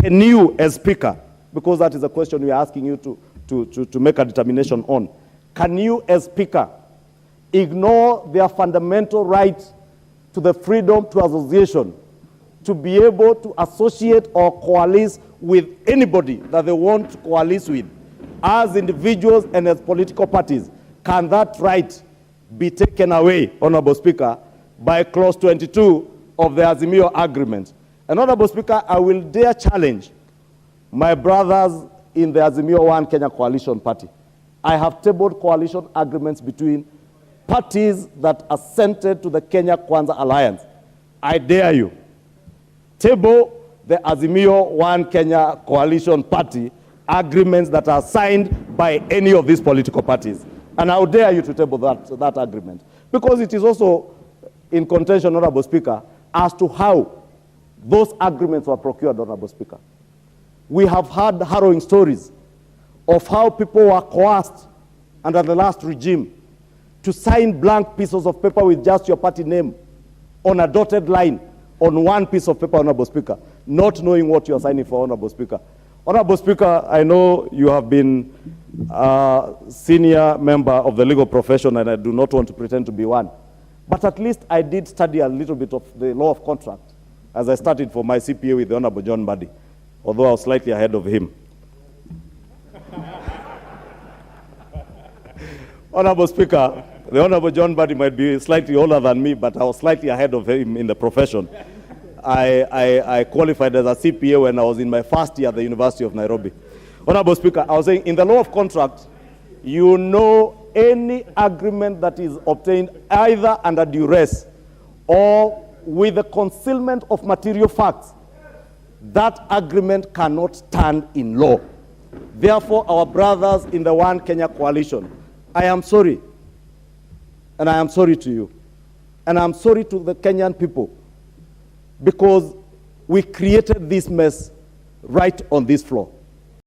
can you, as Speaker, because that is a question we are asking you to make a determination on, can you, as Speaker, ignore their fundamental right to the freedom to association, to be able to associate or coalesce with anybody that they want to coalesce with, as individuals and as political parties? Can that right be taken away, Honorable Speaker, by Clause 22 of the Azimio Agreement? And Honorable Speaker, I will dare challenge my brothers in the Azimio One Kenya Coalition Party. I have tabled coalition agreements between parties that assented to the Kenya Kwanza Alliance. I dare you, table the Azimio One Kenya Coalition Party agreements that are signed by any of these political parties. And I would dare you to table that agreement. Because it is also in contention, Honorable Speaker, as to how those agreements were procured, Honorable Speaker. We have had harrowing stories of how people were coerced under the last regime to sign blank pieces of paper with just your party name on a dotted line on one piece of paper, Honorable Speaker, not knowing what you are signing for, Honorable Speaker. Honorable Speaker, I know you have been a senior member of the legal profession, and I do not want to pretend to be one. But at least I did study a little bit of the law of contract as I started for my CPA with the Honorable John Mbadi, although I was slightly ahead of him. Honorable Speaker, the Honorable John Mbadi might be slightly older than me, but I was slightly ahead of him in the profession. I qualified as a CPA when I was in my first year at the University of Nairobi. Honorable Speaker, I was saying in the law of contract, you know any agreement that is obtained either under duress or with the concealment of material facts, that agreement cannot stand in law. Therefore, our brothers in the One Kenya Coalition, I am sorry, and I am sorry to you, and I'm sorry to the Kenyan people, because we created this mess right on this floor.